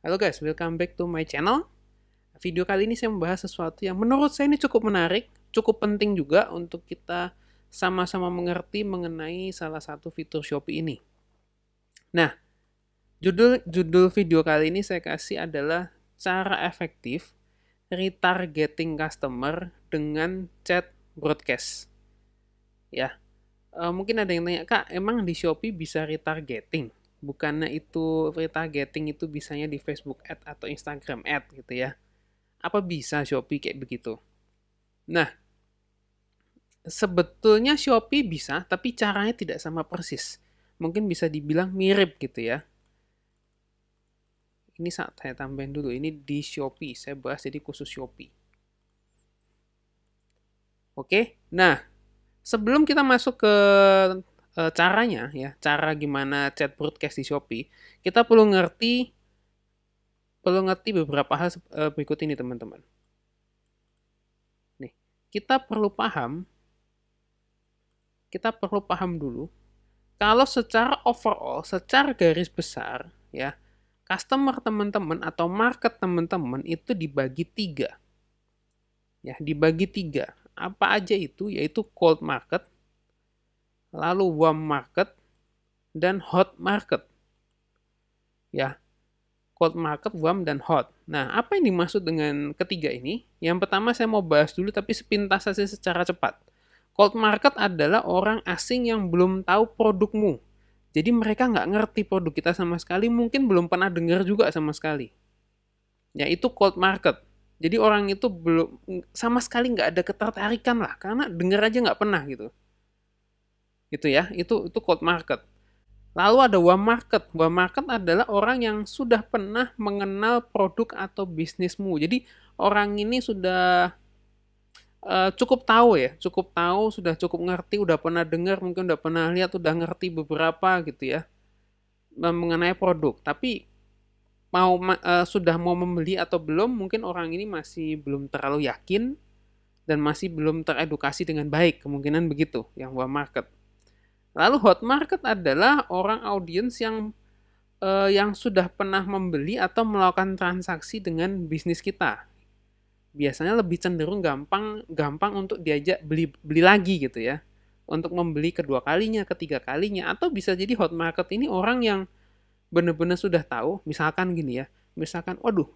Halo guys, welcome back to my channel. Video kali ini saya membahas sesuatu yang menurut saya ini cukup menarik, cukup penting juga untuk kita sama-sama mengerti mengenai salah satu fitur Shopee ini. Nah, judul video kali ini saya kasih adalah cara efektif retargeting customer dengan chat broadcast. Ya, mungkin ada yang tanya, Kak, emang di Shopee bisa retargeting? Bukannya itu retargeting itu bisanya di Facebook Ad atau Instagram Ad gitu ya. Apa bisa Shopee kayak begitu? Nah, sebetulnya Shopee bisa, tapi caranya tidak sama persis. Mungkin bisa dibilang mirip gitu ya. Ini saya tambahin dulu, ini di Shopee. Saya bahas jadi khusus Shopee. Oke, nah sebelum kita masuk ke caranya ya, cara gimana chat broadcast di Shopee, kita perlu ngerti beberapa hal berikut ini teman-teman. Nih, kita perlu paham dulu kalau secara overall, secara garis besar ya, customer teman-teman atau market teman-teman itu dibagi tiga. Ya, dibagi tiga. Apa aja itu? Yaitu cold market, lalu warm market, dan hot market. Ya, cold market, warm, dan hot. Nah, apa yang dimaksud dengan ketiga ini? Yang pertama saya mau bahas dulu tapi sepintas saja secara cepat. Cold market adalah orang asing yang belum tahu produkmu. Jadi mereka nggak ngerti produk kita sama sekali, mungkin belum pernah dengar juga sama sekali. Ya, itu cold market. Jadi orang itu belum sama sekali nggak ada ketertarikan lah, karena dengar aja nggak pernah gitu. Gitu ya, itu cold market. Lalu ada warm market. Warm market adalah orang yang sudah pernah mengenal produk atau bisnismu. Jadi orang ini sudah cukup tahu ya, cukup tahu, sudah cukup ngerti, udah pernah dengar, mungkin udah pernah lihat, udah ngerti beberapa gitu ya mengenai produk. Tapi sudah mau membeli atau belum, mungkin orang ini masih belum terlalu yakin dan masih belum teredukasi dengan baik, kemungkinan begitu yang warm market. Lalu hot market adalah orang audiens yang sudah pernah membeli atau melakukan transaksi dengan bisnis kita. Biasanya lebih cenderung gampang untuk diajak beli lagi gitu ya. Untuk membeli kedua kalinya, ketiga kalinya, atau bisa jadi hot market ini orang yang benar-benar sudah tahu, misalkan gini ya, misalkan, waduh,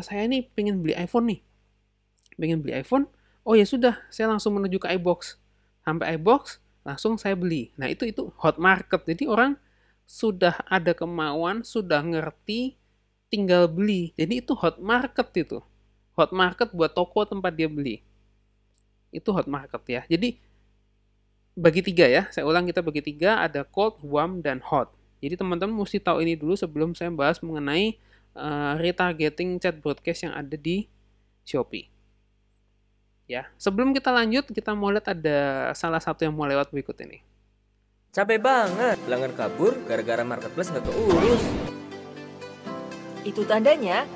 saya ini pengen beli iPhone nih, pengen beli iPhone, oh ya sudah, saya langsung menuju ke iBox, sampai iBox, langsung saya beli. Nah itu hot market, jadi orang sudah ada kemauan, sudah ngerti, tinggal beli. Jadi itu hot market itu. Hot market buat toko tempat dia beli. Itu hot market ya. Jadi bagi tiga ya, saya ulang kita bagi tiga, ada cold, warm, dan hot. Jadi teman-teman mesti tahu ini dulu sebelum saya bahas mengenai retargeting chat broadcast yang ada di Shopee. Ya, sebelum kita lanjut, kita mau lihat ada salah satu yang mau lewat berikut ini. Capek banget, pelanggan kabur gara-gara marketplace nggak keurus. Itu tandanya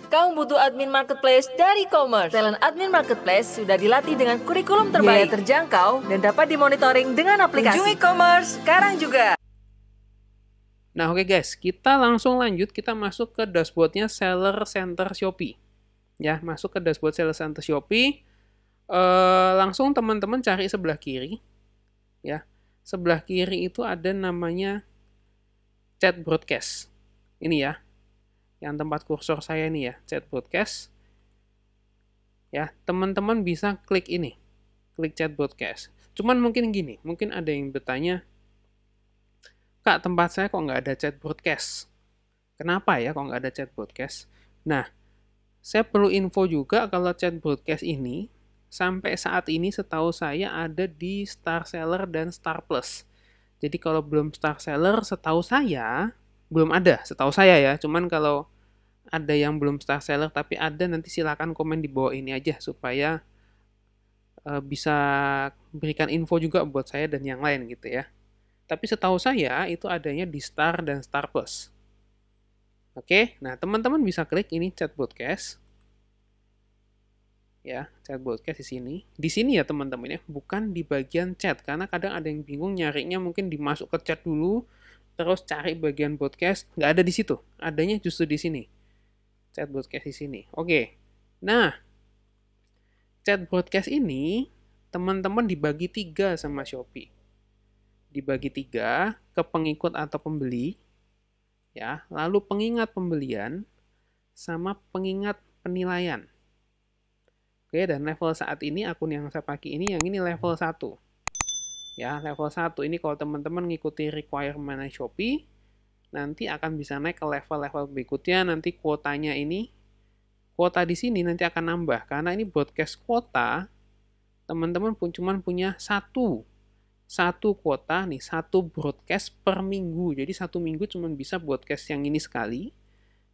kamu butuh admin marketplace dari e-commerce. Talent admin marketplace sudah dilatih dengan kurikulum terbaik, biaya terjangkau, dan dapat dimonitoring dengan aplikasi. Kunjungi e-commerce sekarang juga. Nah oke guys, kita langsung lanjut, kita masuk ke dashboardnya Seller Center Shopee. Ya, masuk ke dashboard Seller Center Shopee. Langsung teman-teman cari sebelah kiri. Ya, sebelah kiri itu ada namanya chat broadcast. Ini ya, yang tempat kursor saya ini ya, chat broadcast. Ya, teman-teman bisa klik ini, klik chat broadcast. Cuman mungkin gini, mungkin ada yang bertanya, Kak, tempat saya kok nggak ada chat broadcast? Kenapa ya kok nggak ada chat broadcast? Nah, saya perlu info juga kalau chat broadcast ini sampai saat ini setahu saya ada di Star Seller dan Star Plus. Jadi kalau belum Star Seller setahu saya belum ada, setahu saya ya. Cuman kalau ada yang belum Star Seller tapi ada, nanti silakan komen di bawah ini aja supaya bisa berikan info juga buat saya dan yang lain gitu ya. Tapi setahu saya itu adanya di Star dan Star Plus. Oke, nah teman-teman bisa klik ini chat broadcast. Ya, chat broadcast di sini. Di sini ya teman-teman ya, bukan di bagian chat karena kadang ada yang bingung nyarinya, mungkin dimasuk ke chat dulu terus cari bagian podcast, nggak ada di situ. Adanya justru di sini. Chat broadcast di sini. Oke. Nah, chat broadcast ini teman-teman dibagi 3 sama Shopee. Dibagi 3 ke pengikut atau pembeli, ya, lalu pengingat pembelian sama pengingat penilaian. Oke, dan level saat ini akun yang saya pakai ini, yang ini level 1. Ya, level 1 ini kalau teman-teman ngikuti requirement Shopee, nanti akan bisa naik ke level-level berikutnya. Nanti kuotanya ini, kuota di sini nanti akan nambah. Karena ini broadcast kuota, teman-teman cuma punya satu kuota nih, satu broadcast per minggu. Jadi 1 minggu cuma bisa broadcast yang ini sekali,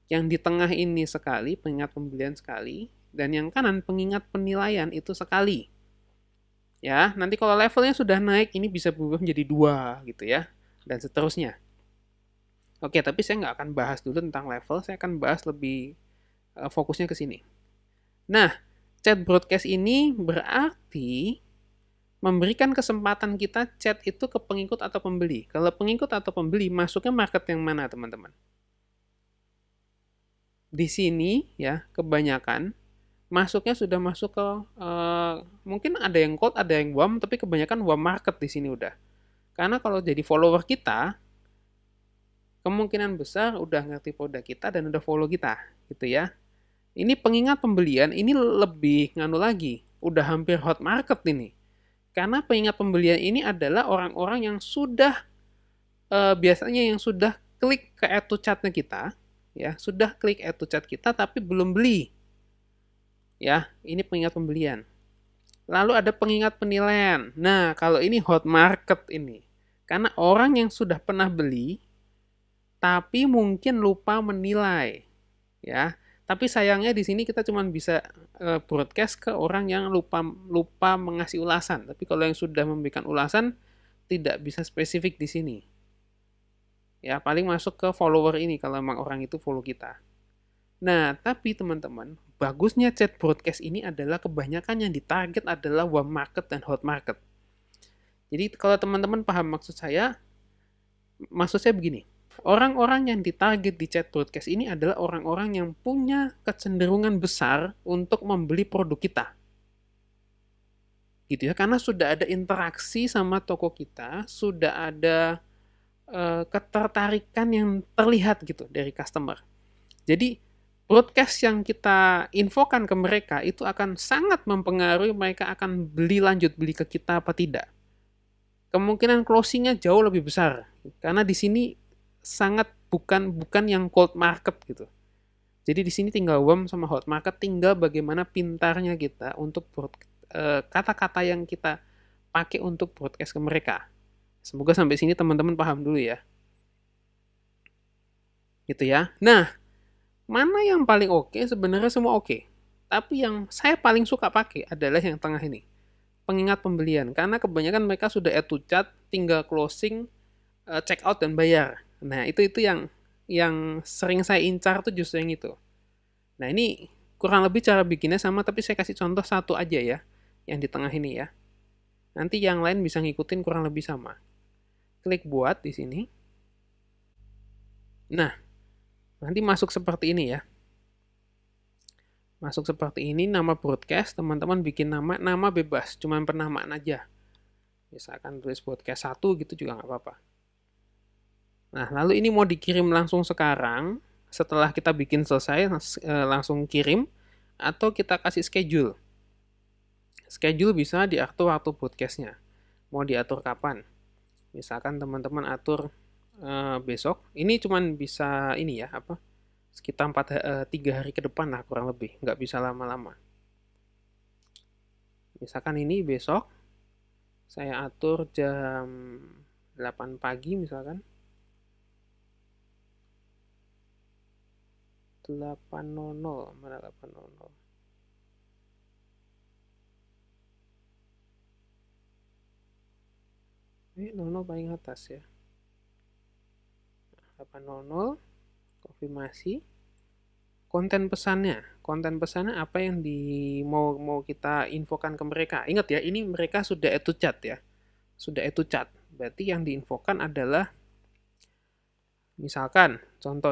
yang di tengah ini sekali, pengingat pembelian sekali, dan yang kanan pengingat penilaian itu sekali. Ya, nanti kalau levelnya sudah naik, ini bisa berubah menjadi 2 gitu ya, dan seterusnya. Oke, tapi saya nggak akan bahas dulu tentang level, saya akan bahas lebih fokusnya ke sini. Nah, chat broadcast ini berarti memberikan kesempatan kita chat itu ke pengikut atau pembeli. Kalau pengikut atau pembeli, masuknya market yang mana, teman-teman? Di sini, ya, kebanyakan masuknya sudah masuk ke, mungkin ada yang cold, ada yang warm, tapi kebanyakan warm market di sini udah. Karena kalau jadi follower kita, kemungkinan besar udah ngerti produk kita dan udah follow kita, gitu ya. Ini pengingat pembelian, ini lebih nganu lagi, udah hampir hot market ini. Karena pengingat pembelian ini adalah orang-orang yang sudah, biasanya yang sudah klik ke add to chat-nya kita, ya, sudah klik add to chat kita tapi belum beli. Ya, ini pengingat pembelian. Lalu ada pengingat penilaian. Nah, kalau ini hot market ini. Karena orang yang sudah pernah beli, tapi mungkin lupa menilai. Ya, tapi sayangnya di sini kita cuma bisa broadcast ke orang yang lupa mengasih ulasan. Tapi kalau yang sudah memberikan ulasan, tidak bisa spesifik di sini. Ya, paling masuk ke follower ini kalau memang orang itu follow kita. Nah, tapi teman-teman, bagusnya chat broadcast ini adalah kebanyakan yang ditarget adalah warm market dan hot market. Jadi kalau teman-teman paham maksud saya begini. Orang-orang yang ditarget di chat broadcast ini adalah orang-orang yang punya kecenderungan besar untuk membeli produk kita. Gitu ya, karena sudah ada interaksi sama toko kita, sudah ada ketertarikan yang terlihat gitu dari customer. Jadi broadcast yang kita infokan ke mereka itu akan sangat mempengaruhi mereka akan lanjut beli ke kita apa tidak. Kemungkinan closingnya jauh lebih besar karena di sini sangat bukan yang cold market gitu. Jadi di sini tinggal warm sama hot market, tinggal bagaimana pintarnya kita untuk kata-kata yang kita pakai untuk broadcast ke mereka. Semoga sampai sini teman-teman paham dulu ya. Gitu ya. Nah, mana yang paling oke? Sebenarnya semua oke. Tapi yang saya paling suka pakai adalah yang tengah ini. Pengingat pembelian. Karena kebanyakan mereka sudah add to chat, tinggal closing, check out dan bayar. Nah, itu yang sering saya incar tuh justru yang itu. Nah, ini kurang lebih cara bikinnya sama, tapi saya kasih contoh satu aja ya, yang di tengah ini ya. Nanti yang lain bisa ngikutin kurang lebih sama. Klik buat di sini. Nah, nanti masuk seperti ini ya. Masuk seperti ini, nama broadcast, teman-teman bikin nama bebas, cuma penamaan aja. Misalkan tulis broadcast 1 gitu juga nggak apa-apa. Nah, lalu ini mau dikirim langsung sekarang, setelah kita bikin selesai, langsung kirim, atau kita kasih schedule. Schedule bisa diatur waktu broadcastnya. Mau diatur kapan? Misalkan teman-teman atur besok, ini cuman bisa ini ya, sekitar 3 hari ke depan lah kurang lebih, nggak bisa lama-lama. Misalkan ini besok, saya atur jam 8 pagi misalkan. 8.00, mana 8.00? Ini 00 paling atas ya. 8.00, konfirmasi. Konten pesannya apa yang mau kita infokan ke mereka. Ingat ya, ini mereka sudah add to chat ya. Sudah add to chat. Berarti yang diinfokan adalah Misalkan,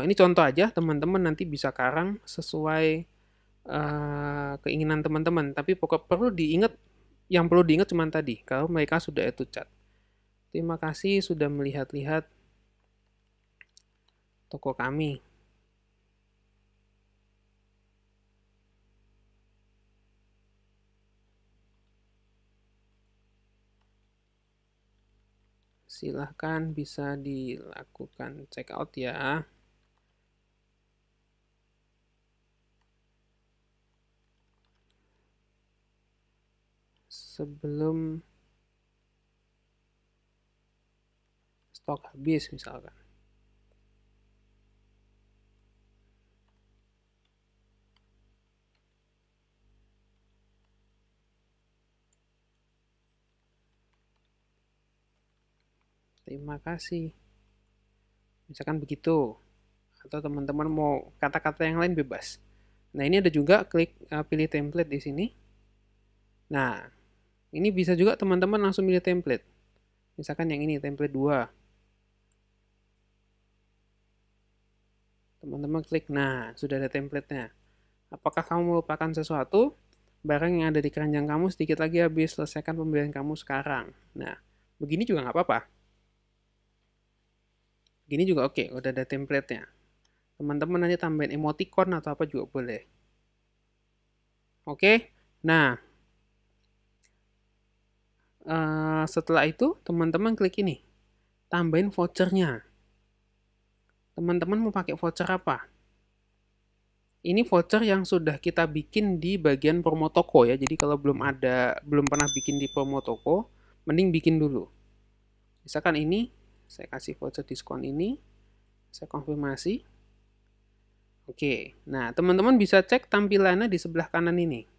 ini contoh aja, teman-teman nanti bisa karang sesuai keinginan teman-teman. Tapi pokok yang perlu diingat cuma tadi, kalau mereka sudah add to chat. Terima kasih sudah melihat-lihat toko kami. Silahkan bisa dilakukan check out ya. Sebelum stok habis misalkan. Terima kasih. Misalkan begitu. Atau teman-teman mau kata-kata yang lain bebas. Nah, ini ada juga klik pilih template di sini. Nah, ini bisa juga teman-teman langsung pilih template. Misalkan yang ini, template 2. Teman-teman klik, nah sudah ada template-nya. Apakah kamu melupakan sesuatu? Barang yang ada di keranjang kamu sedikit lagi habis, selesaikan pembelian kamu sekarang. Nah, begini juga nggak apa-apa. Gini juga oke, udah ada template-nya. Teman-teman nanti tambahin emoticon atau apa juga boleh. Oke, nah setelah itu teman-teman klik ini, tambahin vouchernya. Teman-teman mau pakai voucher apa? Ini voucher yang sudah kita bikin di bagian promo toko ya. Jadi kalau belum pernah bikin di promo toko, mending bikin dulu. Misalkan ini, saya kasih voucher diskon ini, saya konfirmasi. Oke, nah teman-teman bisa cek tampilannya di sebelah kanan ini.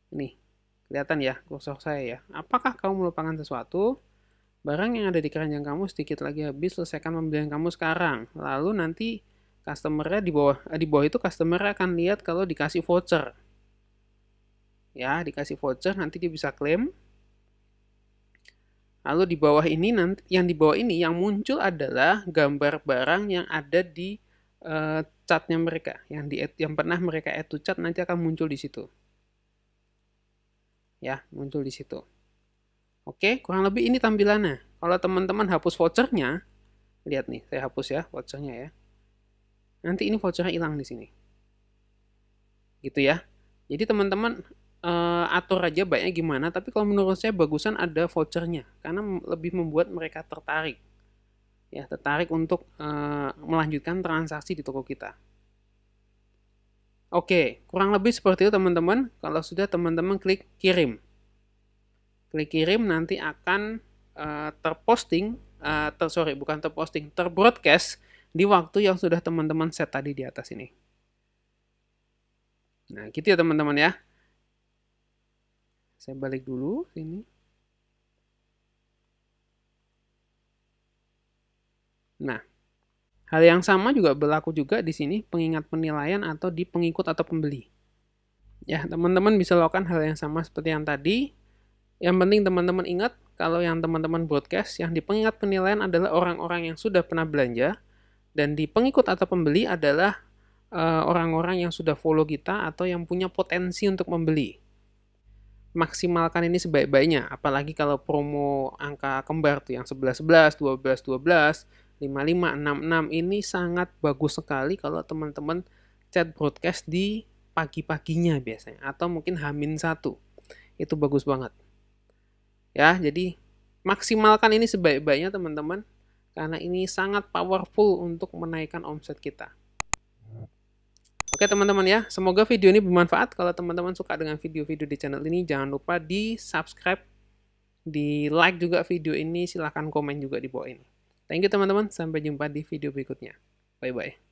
Ini, kelihatan ya kursor saya ya. Apakah kamu melupakan sesuatu? Barang yang ada di keranjang kamu sedikit lagi habis, selesaikan pembelian kamu sekarang. Lalu nanti customer-nya di bawah itu customer akan lihat kalau dikasih voucher. Ya, dikasih voucher nanti dia bisa klaim. Lalu di bawah ini yang muncul adalah gambar barang yang ada di chatnya mereka, yang pernah mereka add to chat nanti akan muncul di situ. Ya, muncul di situ. Oke, kurang lebih ini tampilannya. Kalau teman-teman hapus vouchernya, lihat nih, saya hapus ya vouchernya ya. Nanti ini vouchernya hilang di sini. Gitu ya. Jadi teman-teman atur aja baiknya gimana, tapi kalau menurut saya bagusan ada vouchernya karena lebih membuat mereka tertarik. Ya, tertarik untuk melanjutkan transaksi di toko kita. Oke, kurang lebih seperti itu teman-teman. Kalau sudah teman-teman klik kirim. Klik kirim nanti akan terbroadcast di waktu yang sudah teman-teman set tadi di atas ini. Nah, gitu ya teman-teman ya. Saya balik dulu sini. Nah, hal yang sama juga berlaku juga di sini pengingat penilaian atau di pengikut atau pembeli. Ya, teman-teman bisa lakukan hal yang sama seperti yang tadi. Yang penting teman-teman ingat kalau yang teman-teman broadcast yang di pengingat penilaian adalah orang-orang yang sudah pernah belanja dan di pengikut atau pembeli adalah orang-orang yang sudah follow kita atau yang punya potensi untuk membeli. Maksimalkan ini sebaik-baiknya, apalagi kalau promo angka kembar tuh yang 11-11, 12-12, 55, 66 ini sangat bagus sekali kalau teman-teman chat broadcast di pagi-paginya biasanya atau mungkin H-1. Itu bagus banget. Ya, jadi maksimalkan ini sebaik-baiknya teman-teman karena ini sangat powerful untuk menaikkan omset kita. Oke teman-teman ya, semoga video ini bermanfaat. Kalau teman-teman suka dengan video-video di channel ini, jangan lupa di subscribe, di like juga video ini, silahkan komen juga di bawah ini. Thank you teman-teman, sampai jumpa di video berikutnya. Bye-bye.